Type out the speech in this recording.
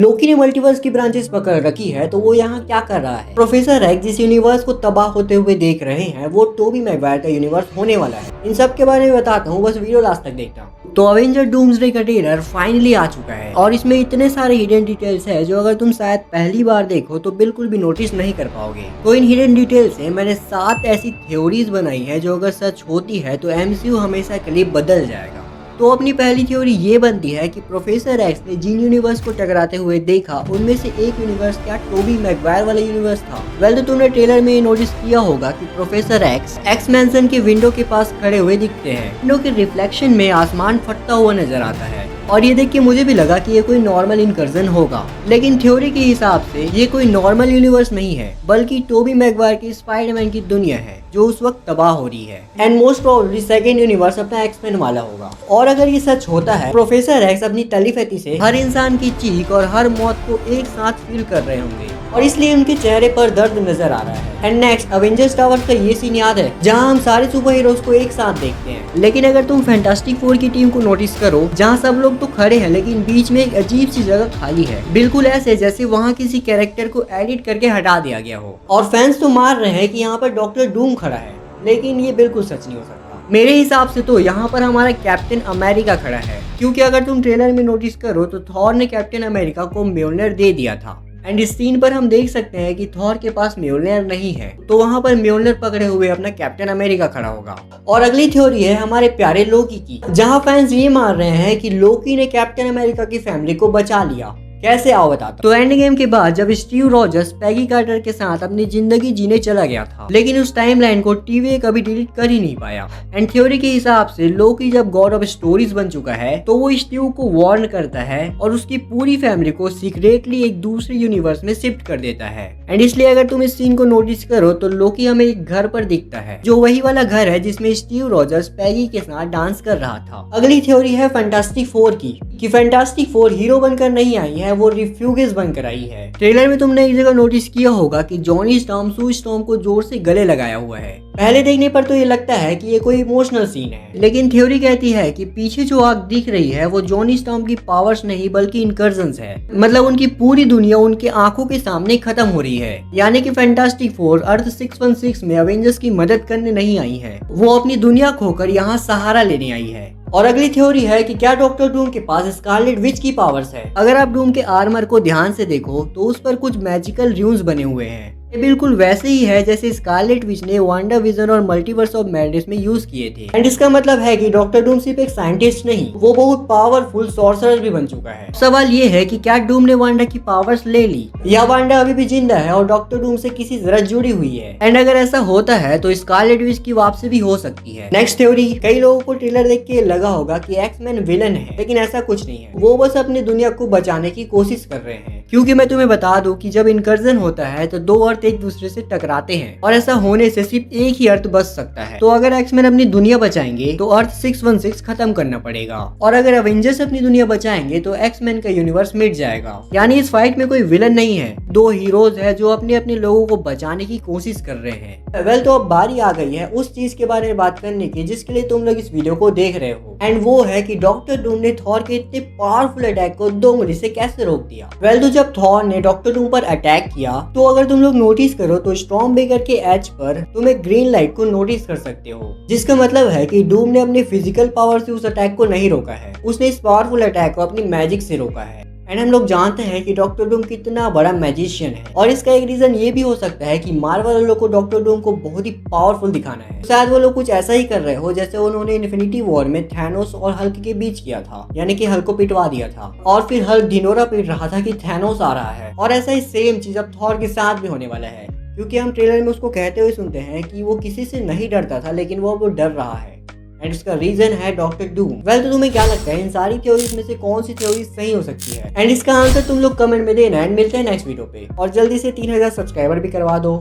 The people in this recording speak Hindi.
लोकी ने मल्टीवर्स की ब्रांचेस पकड़ रखी है, तो वो यहाँ क्या कर रहा है? प्रोफेसर एक्स जिस यूनिवर्स को तबाह होते हुए देख रहे हैं वो टोबी मैगवायर का यूनिवर्स होने वाला है। इन सब के बारे में बताता हूँ, बस वीडियो लास्ट तक देखना। तो अवेंजर डूम्सडे का ट्रेलर फाइनली आ चुका है और इसमें इतने सारे हिडन डिटेल्स है जो अगर तुम शायद पहली बार देखो तो बिल्कुल भी नोटिस नहीं कर पाओगे। तो इन हिडन डिटेल्स से मैंने 7 ऐसी थ्योरीज बनाई है जो अगर सच होती है तो एमसीयू हमेशा के लिए बदल जाएगा। तो अपनी पहली थ्योरी ये बनती है कि प्रोफेसर एक्स ने जिन यूनिवर्स को टकराते हुए देखा उनमें से एक यूनिवर्स क्या टोबी मैगवायर वाला यूनिवर्स था। वेल तो तुमने ट्रेलर में नोटिस किया होगा कि प्रोफेसर एक्स मैंसन के विंडो के पास खड़े हुए दिखते हैं। विंडो के रिफ्लेक्शन में आसमान फटता हुआ नजर आता है और ये देख के मुझे भी लगा कि ये कोई नॉर्मल इनकर्जन होगा, लेकिन थ्योरी के हिसाब से ये कोई नॉर्मल यूनिवर्स नहीं है बल्कि टोबी मैगवायर की स्पाइडरमैन की दुनिया है जो उस वक्त तबाह हो रही है। And most probably second universe अपना एक्समैन वाला होगा। और अगर ये सच होता है, प्रोफेसर एक्स अपनी टेलीपैथी से हर इंसान की चीख और हर मौत को एक साथ फील कर रहे होंगे और इसलिए उनके चेहरे पर दर्द नजर आ रहा है। एंड नेक्स्ट अवेंजर्स टावर का ये सीन याद है जहां हम सारे सुपर हीरोज को एक साथ देखते हैं, लेकिन अगर तुम फैंटास्टिक फोर की टीम को नोटिस करो जहां सब लोग तो खड़े हैं लेकिन बीच में एक अजीब सी जगह खाली है, बिल्कुल ऐसे जैसे वहां किसी कैरेक्टर को एडिट करके हटा दिया गया हो। और फैंस तो मार रहे हैं कि यहाँ पर डॉक्टर डूम खड़ा है, लेकिन ये बिल्कुल सच नहीं हो सकता। मेरे हिसाब से तो यहाँ पर हमारा कैप्टन अमेरिका खड़ा है, क्योंकि अगर तुम ट्रेलर में नोटिस करो तो थॉर ने कैप्टन अमेरिका को म्योलनर दे दिया था। एंड इस सीन पर हम देख सकते हैं कि थॉर के पास म्योलनर नहीं है, तो वहाँ पर म्योलनर पकड़े हुए अपना कैप्टन अमेरिका खड़ा होगा। और अगली थ्योरी है हमारे प्यारे लोकी की, जहाँ फैंस ये मान रहे हैं कि लोकी ने कैप्टन अमेरिका की फैमिली को बचा लिया। कैसे आओ बताता। तो एंड गेम के बाद जब स्टीव रॉजर्स पैगी कार्टर के साथ अपनी जिंदगी जीने चला गया था, लेकिन उस टाइमलाइन को टीवी कभी डिलीट कर ही नहीं पाया। एंड थ्योरी के हिसाब से लोकी जब गॉड ऑफ स्टोरीज बन चुका है तो वो स्टीव को वार्न करता है और उसकी पूरी फैमिली को सीक्रेटली एक दूसरे यूनिवर्स में शिफ्ट कर देता है। एंड इसलिए अगर तुम इस सीन को नोटिस करो तो लोकी हमें एक घर पर दिखता है जो वही वाला घर है जिसमें स्टीव रॉजर्स पैगी के साथ डांस कर रहा था। अगली थ्योरी है फैंटास्टिक फोर की, कि फैंटास्टिक फोर हीरो बनकर नहीं आई है, वो रिफ्यूगेस बनकर आई है। ट्रेलर में तुमने एक जगह नोटिस किया होगा कि जॉनी स्टॉर्म सू स्टॉर्म को जोर से गले लगाया हुआ है। पहले देखने पर तो ये लगता है कि ये कोई इमोशनल सीन है, लेकिन थ्योरी कहती है कि पीछे जो आग दिख रही है वो जॉनी स्टॉर्म की पावर्स नहीं बल्कि इनकर्जन्स है। मतलब उनकी पूरी दुनिया उनके आंखों के सामने खत्म हो रही है। यानी कि फैंटास्टिक फोर अर्थ 616 में अवेंजर्स की मदद करने नहीं आई है, वो अपनी दुनिया खोकर यहाँ सहारा लेने आई है। और अगली थ्योरी है कि क्या डॉक्टर डूम के पास स्कारलेट विच की पावर्स है। अगर आप डूम के आर्मर को ध्यान से देखो तो उस पर कुछ मैजिकल रून्स बने हुए हैं। ये बिल्कुल वैसे ही है जैसे स्कारलेट विच ने वांडा विजन और मल्टीवर्स ऑफ मैडनेस में यूज किए थे। एंड इसका मतलब है कि डॉक्टर डूम सिर्फ एक साइंटिस्ट नहीं, वो बहुत पावरफुल सॉर्सरर भी बन चुका है। सवाल ये है कि क्या डूम ने वांडा की पावर्स ले ली या वांडा अभी भी जिंदा है और डॉक्टर डूम से किसी तरह जुड़ी हुई है। एंड अगर ऐसा होता है तो स्कारलेट विच की वापसी भी हो सकती है। नेक्स्ट थ्योरी, कई लोगों को ट्रेलर देख के लगा होगा कि एक्समैन विलन है, लेकिन ऐसा कुछ नहीं है। वो बस अपनी दुनिया को बचाने की कोशिश कर रहे हैं, क्योंकि मैं तुम्हें बता दूं कि जब इनकर्जन होता है तो दो अर्थ एक दूसरे से टकराते हैं और ऐसा होने से सिर्फ एक ही अर्थ बच सकता है। तो अगर एक्समैन अपनी दुनिया बचाएंगे तो अर्थ 616 खत्म करना पड़ेगा, और अगर अवेंजर्स अपनी दुनिया बचाएंगे तो एक्समैन का यूनिवर्स मिट जाएगा। यानी इस फाइट में कोई विलन नहीं है, दो हीरोज है जो अपने अपने लोगों को बचाने की कोशिश कर रहे हैं। वेल तो अब बारी आ गई है उस चीज के बारे में बात करने की जिसके लिए तुम लोग इस वीडियो को देख रहे हो, एंड वो है कि डॉक्टर डूम ने थॉर के इतने पावरफुल अटैक को 2 उंगली से कैसे रोक दिया। वेल तो जब थॉर ने डॉक्टर डूम पर अटैक किया तो अगर तुम लोग नोटिस करो तो स्टॉर्म बेकर के एज पर तुम एक ग्रीन लाइट को नोटिस कर सकते हो, जिसका मतलब है कि डूम ने अपने फिजिकल पावर से उस अटैक को नहीं रोका है, उसने इस पावरफुल अटैक को अपनी मैजिक से रोका है। एंड हम लोग जानते हैं कि डॉक्टर डूम कितना बड़ा मैजिशियन है, और इसका एक रीजन ये भी हो सकता है कि मार्वल वालों को डॉक्टर डूम को बहुत ही पावरफुल दिखाना है। शायद वो लोग कुछ ऐसा ही कर रहे हो जैसे उन्होंने इन्फिनिटी वॉर में थैनोस और हल्क के बीच किया था, यानी कि हल्क को पिटवा दिया था और फिर हल्क ढिंडोरा पीट रहा था कि थैनोस आ रहा है। और ऐसा ही सेम चीज अब थॉर के साथ भी होने वाला है, क्योंकि हम ट्रेलर में उसको कहते हुए सुनते हैं कि वो किसी से नहीं डरता था लेकिन वो डर रहा है, एंड इसका रीजन है डॉक्टर डूम। वेल तो तुम्हें क्या लगता है इन सारी थ्योरीज में से कौन सी थ्योरी सही हो सकती है? एंड इसका आंसर तुम लोग कमेंट में देना। एंड मिलते हैं नेक्स्ट वीडियो पे, और जल्दी से 3000 सब्सक्राइबर भी करवा दो।